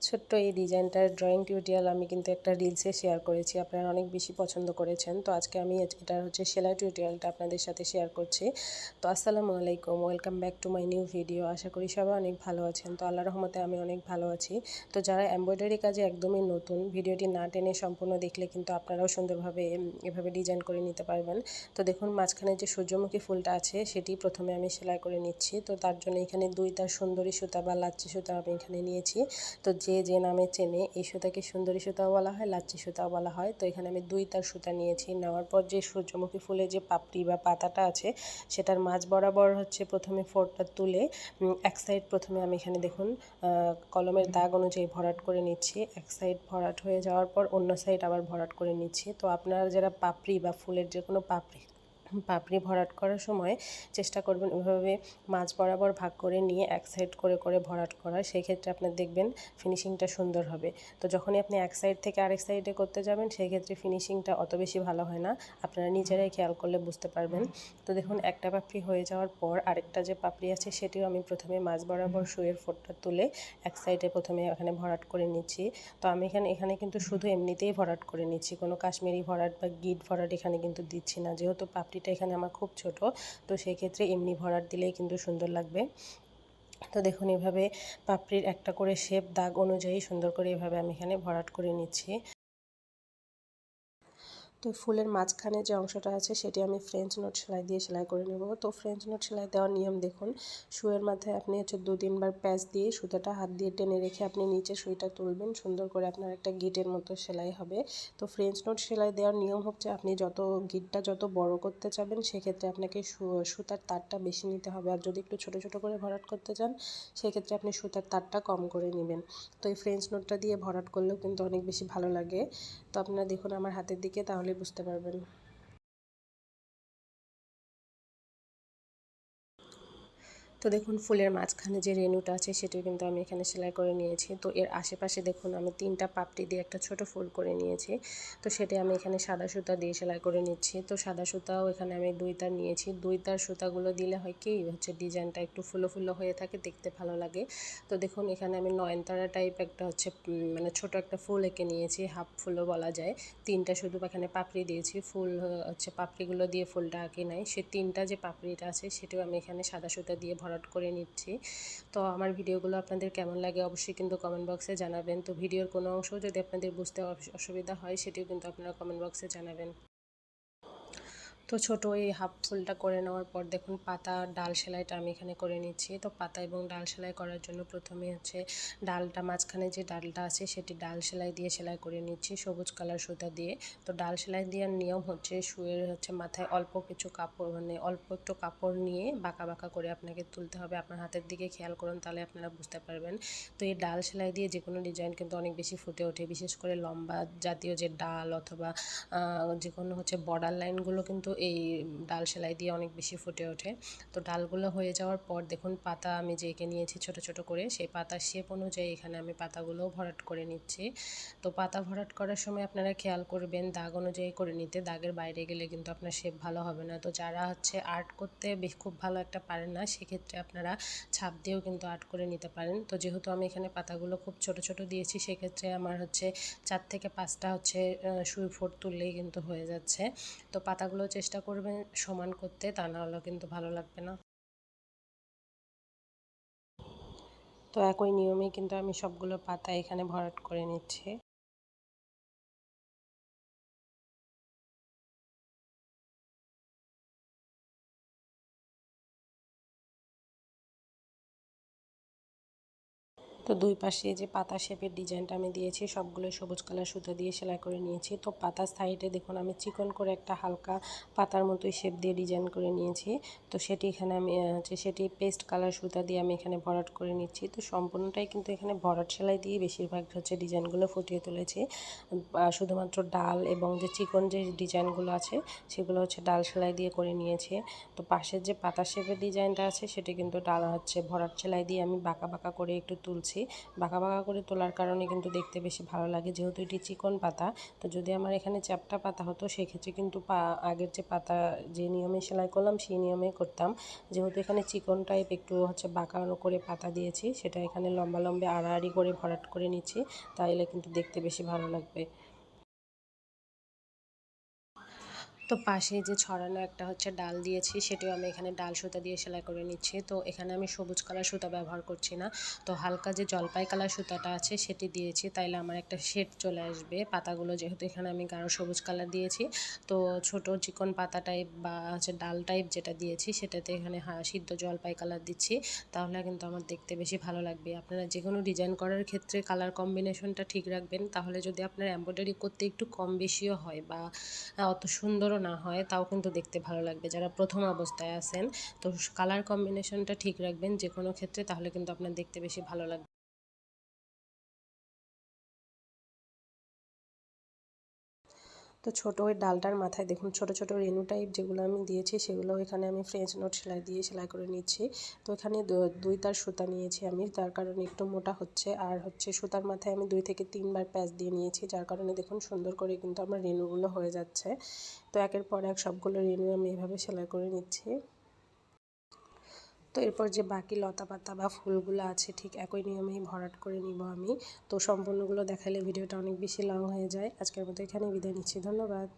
ছোট্ট এই ডিজাইনটার drawing tutorial আমি কিন্তু একটা রিলসে শেয়ার করেছি, আপনারা অনেক বেশি পছন্দ করেছেন। তো আজকে আমি এটা হচ্ছে সেলাই টিউটোরিয়ালটা আপনাদের সাথে শেয়ার করছি। তো আসসালামু আলাইকুম, welcome back to my new video. আশা করি সবাই অনেক ভালো আছেন। তো আল্লাহর রহমতে আমি অনেক ভালো আছি। তো যারা এমব্রয়ডারি কাজে একদমই নতুন, ভিডিওটি না টেনে সম্পূর্ণ দেখলে কিন্তু আপনারাও সুন্দরভাবে এভাবে ডিজাইন করে নিতে পারবেন। তো দেখুন, মাঝখানে যে সূর্যমুখী ফুলটা আছে সেটি প্রথমে আমি সেলাই করে নিচ্ছি। তো তার জন্য এখানে 2টা সুন্দরী সুতা বা লাচ্ছি সুতা আমি এখানে নিয়েছি। তো যে নামে চেনে, এই সুতাকে সুন্দরী সুতাও বলা হয়, লাচ্ছি সুতাও বলা হয়। তো এখানে আমি 2 তার সুতা নিয়েছি। নেওয়ার পর যে সূর্যমুখী ফুলের যে পাপড়ি বা পাতাটা আছে সেটার মাঝ বরাবর হচ্ছে প্রথমে ফোরটা তুলে এক সাইড প্রথমে আমি এখানে দেখুন কলমের দাগ অনুযায়ী ভরাট করে নিচ্ছি। এক সাইড ভরাট হয়ে যাওয়ার পর অন্য সাইড আবার ভরাট করে নিচ্ছি। তো আপনারা যারা পাপড়ি বা ফুলের যে কোনো পাপড়ি ভরাট করার সময় চেষ্টা করবেন ওইভাবে মাঝ বরাবর ভাগ করে নিয়ে এক সাইড করে করে ভরাট করা। সেই ক্ষেত্রে আপনার দেখবেন ফিনিশিংটা সুন্দর হবে। তো যখনই আপনি এক সাইড থেকে আরেক সাইডে করতে যাবেন সেই ক্ষেত্রে ফিনিশিংটা অত বেশি ভালো হয় না, আপনারা নিজেরাই খেয়াল করলে বুঝতে পারবেন। তো দেখুন, একটা পাপড়ি হয়ে যাওয়ার পর আরেকটা যে পাপড়ি আছে সেটিও আমি প্রথমে মাঝ বরাবর সুইয়ের ফোঁটটা তুলে এক সাইডে প্রথমে এখানে ভরাট করে নিচ্ছি। তো আমি এখানে কিন্তু শুধু এমনিতেই ভরাট করে নিচ্ছি, কোনো কাশ্মীরি ভরাট বা গিট ভরাট এখানে কিন্তু দিচ্ছি না, যেহেতু পাপড়িটা এখানে আমার খুব ছোট। তো সেই ক্ষেত্রে এমনি ভরাট দিলেই কিন্তু সুন্দর লাগবে। তো দেখুন, এভাবে পাপড়ির একটা করে শেপ দাগ অনুযায়ী সুন্দর করে এভাবে আমি এখানে ভরাট করে নিচ্ছি। তো ফুলের মাঝখানে যে অংশটা আছে সেটি আমি ফ্রেঞ্চ নোট সেলাই দিয়ে সেলাই করে নেব। তো ফ্রেঞ্চ নোট সেলাই দেওয়ার নিয়ম দেখুন, সুইয়ের মাথায় আপনি হচ্ছে 2-3 বার প্যাঁচ দিয়ে সুতাটা হাত দিয়ে টেনে রেখে আপনি নিচে সুইটা তুলবেন, সুন্দর করে আপনার একটা গিটের মতো সেলাই হবে। তো ফ্রেঞ্চ নোট সেলাই দেওয়ার নিয়ম হচ্ছে আপনি গিটটা যত বড় করতে চাবেন সেক্ষেত্রে আপনাকে সুতার তারটা বেশি নিতে হবে, আর যদি একটু ছোট ছোট করে ভরাট করতে চান সেক্ষেত্রে আপনি সুতার তারটা কম করে নেবেন। তো এই ফ্রেঞ্চ নোটটা দিয়ে ভরাট করলেও কিন্তু অনেক বেশি ভালো লাগে। তো আপনারা দেখুন আমার হাতের দিকে, তাহলে বুঝতে পারবেন। তো দেখুন, ফুলের মাঝখানে যে রেণুটা আছে সেটিও কিন্তু আমি এখানে সেলাই করে নিয়েছি। তো এর আশেপাশে দেখুন আমি 3টা পাপড়ি দিয়ে একটা ছোট ফুল করে নিয়েছি। তো সেটা আমি এখানে সাদা সুতা দিয়ে সেলাই করে নিচ্ছি। তো সাদা সুতাও এখানে আমি 2 তার নিয়েছি। 2 তার সুতাগুলো দিলে হয় কি হচ্ছে ডিজাইনটা একটু ফুলো ফুলো হয়ে থাকে, দেখতে ভালো লাগে। তো দেখুন, এখানে আমি নয়নতারা টাইপ একটা হচ্ছে মানে ছোট একটা ফুল এঁকে নিয়েছি, হাফ ফুলও বলা যায়। 3টা শুধু এখানে পাপড়ি দিয়েছি, ফুল হচ্ছে পাপড়িগুলো দিয়ে ফুলটা আঁকি নাই। সে 3টা যে পাপড়িটা আছে সেটাও আমি এখানে সাদা সুতা দিয়ে ভরাট করে নিচ্ছি। তো আমার ভিডিওগুলো আপনাদের কেমন লাগে অবশ্যই কিন্তু কমেন্ট বক্সে জানাবেন। তো ভিডিওর কোনো অংশ যদি আপনাদের বুঝতে অসুবিধা হয় সেটিও কিন্তু আপনারা কমেন্ট বক্সে জানাবেন। তো ছোট এই হাফ ফুলটা করে নেওয়ার পর দেখুন পাতা ডাল সেলাইটা আমি এখানে করে নিচ্ছি। তো পাতা এবং ডাল সেলাই করার জন্য প্রথমে হচ্ছে ডালটা, মাঝখানে যে ডালটা আছে সেটি ডাল সেলাই দিয়ে সেলাই করে নিচ্ছি সবুজ কালার সুতা দিয়ে। তো ডাল সেলাই দেওয়ার নিয়ম হচ্ছে শুয়ের হচ্ছে মাথায় অল্প কিছু কাপড়, মানে অল্প একটু কাপড় নিয়ে বাঁকা বাঁকা করে আপনাকে তুলতে হবে। আপনার হাতের দিকে খেয়াল করুন, তাহলে আপনারা বুঝতে পারবেন। তো এই ডাল সেলাই দিয়ে যে কোনো ডিজাইন কিন্তু অনেক বেশি ফুটে ওঠে, বিশেষ করে লম্বা জাতীয় যে ডাল অথবা যে কোনো হচ্ছে বর্ডার লাইনগুলো কিন্তু এই ডাল সেলাই দিয়ে অনেক বেশি ফুটে ওঠে। তো ডালগুলো হয়ে যাওয়ার পর দেখুন পাতা আমি যে এঁকে নিয়েছি ছোট ছোট করে, সেই পাতার শেপ অনুযায়ী এখানে আমি পাতাগুলোও ভরাট করে নিচ্ছি। তো পাতা ভরাট করার সময় আপনারা খেয়াল করবেন দাগ অনুযায়ী করে নিতে, দাগের বাইরে গেলে কিন্তু আপনার শেপ ভালো হবে না। তো যারা হচ্ছে আর্ট করতে খুব ভালো একটা পারেন না সেক্ষেত্রে আপনারা ছাপ দিয়েও কিন্তু আর্ট করে নিতে পারেন। তো যেহেতু আমি এখানে পাতাগুলো খুব ছোট ছোট দিয়েছি সেক্ষেত্রে আমার হচ্ছে 4 থেকে 5টা হচ্ছে সুই ফোঁট তুললেই কিন্তু হয়ে যাচ্ছে। তো পাতাগুলো চেষ্টা করবেন সমান করতে, তা না হলেও কিন্তু ভালো লাগবে না। তো একই নিয়মে কিন্তু আমি সবগুলো পাতা এখানে ভরাট করে নিচ্ছি। তো 2 পাশে যে পাতা শেপের ডিজাইনটা আমি দিয়েছি সবগুলো সবুজ কালার সুতা দিয়ে সেলাই করে নিয়েছি। তো পাতার সাইডে দেখুন আমি চিকন করে একটা হালকা পাতার মতোই শেপ দিয়ে ডিজাইন করে নিয়েছি। তো সেটি এখানে আমি সেটি পেস্ট কালার সুতা দিয়ে আমি এখানে ভরাট করে নিচ্ছি। তো সম্পূর্ণটাই কিন্তু এখানে ভরাট সেলাই দিয়ে বেশিরভাগ হচ্ছে ডিজাইনগুলো ফুটিয়ে তুলেছি। শুধুমাত্র ডাল এবং যে চিকন যে ডিজাইনগুলো আছে সেগুলো হচ্ছে ডাল সেলাই দিয়ে করে নিয়েছি। তো পাশের যে পাতা শেপের ডিজাইনটা আছে সেটি কিন্তু ডাল হচ্ছে ভরাট সেলাই দিয়ে আমি বাঁকা বাঁকা করে একটু তুলছি। নিচ্ছি। বাঁকা বাঁকা করে তোলার কারণে কিন্তু দেখতে বেশি ভালো লাগে, যেহেতু এটি চিকন পাতা। তো যদি আমার এখানে চ্যাপ্টা পাতা হতো সেক্ষেত্রে কিন্তু আগের যে পাতা যে নিয়মে সেলাই করলাম সেই নিয়মে করতাম। যেহেতু এখানে চিকন টাইপ একটু বাঁকানো করে পাতা দিয়েছি, সেটা এখানে লম্বা লম্বা আড়াআড়ি করে ভরাট করে নিচ্ছি, তাইলে কিন্তু দেখতে বেশি ভালো লাগবে। তো পাশে যে ছড়ানো একটা ডাল দিয়েছি, সেটিও আমি এখানে ডাল সুতা দিয়ে সেলাই করে নিচ্ছি। তো এখানে আমি সবুজ কালার সুতা ব্যবহার করছি না, তো হালকা যে জলপাই কালার সুতাটা আছে সেটি দিয়েছি, তাইলে আমার একটা শেড চলে আসবে পাতাগুলো, যেহেতু এখানে আমি গাঢ় সবুজ কালার দিয়েছি। তো ছোট চিকন পাতা টাইপ বা ডাল টাইপ যেটা দিয়েছি সেটাতে এখানে সিদ্ধ জলপাই কালার দিচ্ছি, তাহলে কিন্তু আমার দেখতে বেশি ভালো লাগবে। আপনারা যে কোনো ডিজাইন করার ক্ষেত্রে কালার কম্বিনেশনটা ঠিক রাখবেন, তাহলে যদি আপনার এমব্রয়ডারি করতে একটু কম বেশিও হয় বা অত সুন্দরও না হয়, তাও কিন্তু দেখতে ভালো লাগবে। যারা প্রথম অবস্থায় আছেন, তো কালার কম্বিনেশনটা ঠিক রাখবেন যে কোনো ক্ষেত্রে, তাহলে কিন্তু আপনার দেখতে বেশি ভালো লাগবে। তো ছোটো ওই ডালটার মাথায় দেখুন ছোট ছোট রেনু টাইপ যেগুলো আমি দিয়েছি, সেগুলো এখানে আমি ফ্রেঞ্চ নোট সেলাই দিয়ে সেলাই করে নিচ্ছি। তো এখানে 2 তার সুতা নিয়েছি আমি, তার কারণে একটু মোটা হচ্ছে। আর সুতার মাথায় আমি 2 থেকে 3 বার প্যাচ দিয়ে নিয়েছি, যার কারণে দেখুন সুন্দর করে কিন্তু আমার রেনুগুলো হয়ে যাচ্ছে। তো একের পর এক সবগুলো রেনু আমি এভাবে সেলাই করে নিচ্ছি। তো এরপর যে বাকি লতা পাতা বা ফুলগুলো আছে ঠিক একই নিয়মেই ভরাট করে নিব আমি। তো সম্পূর্ণগুলো দেখালে ভিডিওটা অনেক বেশি লং হয়ে যায়। আজকের মতো এখানেই বিদায় নিচ্ছি। ধন্যবাদ।